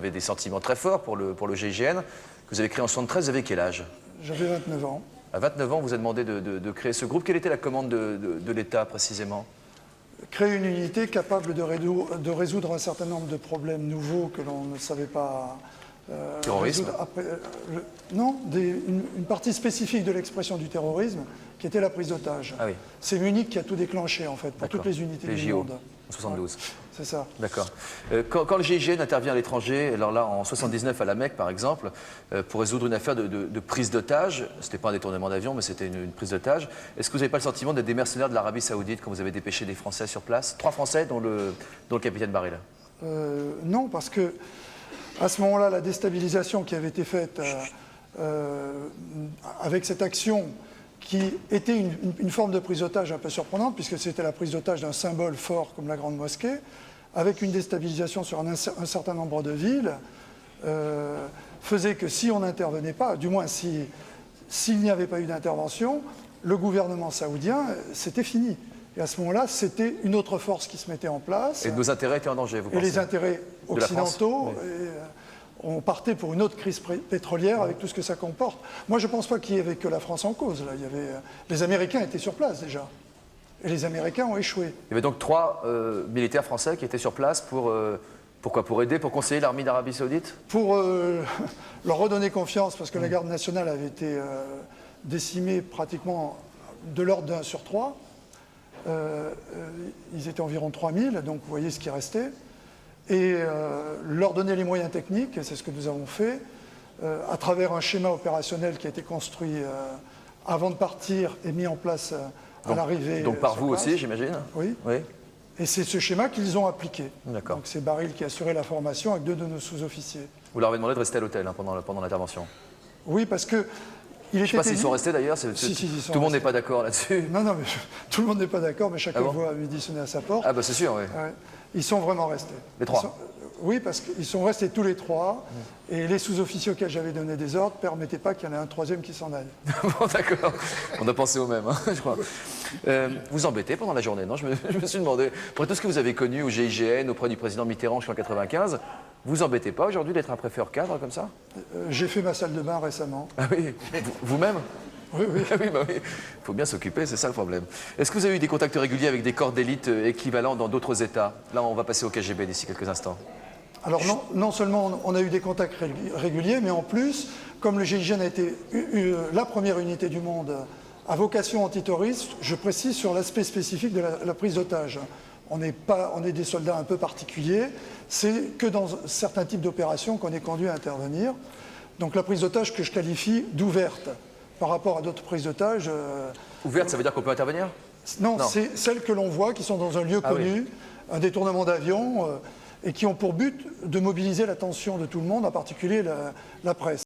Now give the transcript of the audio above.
Vous avez des sentiments très forts pour le GIGN, que vous avez créé en 1973. Vous avez quel âge? J'avais 29 ans. À 29 ans, on vous a demandé de créer ce groupe. Quelle était la commande de l'État, précisément? Créer une unité capable de résoudre un certain nombre de problèmes nouveaux que l'on ne savait pas Terrorisme résoudre après. Non, une partie spécifique de l'expression du terrorisme, qui était la prise d'otages. Ah oui. C'est Munich qui a tout déclenché, en fait, pour toutes les unités du JO, monde. en 72. Ouais, c'est ça. D'accord. Quand le GIGN intervient à l'étranger, alors là, en 79 à la Mecque, par exemple, pour résoudre une affaire de prise d'otage, ce n'était pas un détournement d'avion, mais c'était une prise d'otage, est-ce que vous n'avez pas le sentiment d'être des mercenaires de l'Arabie Saoudite quand vous avez dépêché des Français sur place? 3 Français, dont le capitaine Baril. Non, parce que à ce moment-là, la déstabilisation qui avait été faite avec cette action qui était une forme de prise d'otage un peu surprenante, puisque c'était la prise d'otage d'un symbole fort comme la Grande Mosquée, avec une déstabilisation sur un certain nombre de villes, faisait que si on n'intervenait pas, du moins s'il n'y avait pas eu d'intervention, le gouvernement saoudien, c'était fini. Et à ce moment-là, c'était une autre force qui se mettait en place. Et nos intérêts étaient en danger, vous pensez? Et les intérêts occidentaux, oui. on partait pour une autre crise pétrolière avec tout ce que ça comporte. Moi, je ne pense pas qu'il n'y avait que la France en cause. Là. Les Américains étaient sur place déjà. Et les Américains ont échoué. Il y avait donc 3 militaires français qui étaient sur place pourquoi? Pour aider, pour conseiller l'armée d'Arabie Saoudite? Pour leur redonner confiance, parce que la garde nationale avait été décimée pratiquement de l'ordre d'1 sur 3. Ils étaient environ 3000, donc vous voyez ce qui restait. Et leur donner les moyens techniques, c'est ce que nous avons fait, à travers un schéma opérationnel qui a été construit avant de partir et mis en place à l'arrivée. Donc par vous aussi, j'imagine? Oui. Et c'est ce schéma qu'ils ont appliqué. D'accord. Donc c'est Baril qui a assuré la formation avec 2 de nos sous-officiers. Vous leur avez demandé de rester à l'hôtel pendant l'intervention? Oui, parce que... Je ne sais pas s'ils sont restés d'ailleurs, Si, tout le monde n'est pas d'accord là-dessus. Non, mais tout le monde n'est pas d'accord, mais chacun voit midi sonner à sa porte. Ah bah c'est sûr, oui. Ouais. Ils sont vraiment restés. Les 3? Oui, parce qu'ils sont restés tous les 3, et les sous-officiers auxquels j'avais donné des ordres ne permettaient pas qu'il y en ait un 3e qui s'en aille. Bon, d'accord. On a pensé au même, hein, je crois. Vous embêtez pendant la journée, non? Je me suis demandé, pour tout ce que vous avez connu au GIGN, auprès du président Mitterrand jusqu'en 1995, vous embêtez pas aujourd'hui d'être un préfet hors cadre comme ça? J'ai fait ma salle de bain récemment. Ah oui, vous-même? Oui. Ah oui, bah oui. Il faut bien s'occuper, c'est ça le problème. Est-ce que vous avez eu des contacts réguliers avec des corps d'élite équivalents dans d'autres États? Là, on va passer au KGB d'ici quelques instants. Alors non seulement on a eu des contacts réguliers, mais en plus, comme le GIGN a été la première unité du monde à vocation antiterroriste, je précise sur l'aspect spécifique de la prise d'otages. On est des soldats un peu particuliers, c'est que dans certains types d'opérations qu'on est conduit à intervenir. Donc la prise d'otages que je qualifie d'ouverte par rapport à d'autres prises d'otages. Ouverte, ça veut dire qu'on peut intervenir? Non. C'est celles que l'on voit qui sont dans un lieu connu, un détournement d'avion, et qui ont pour but de mobiliser l'attention de tout le monde, en particulier la presse.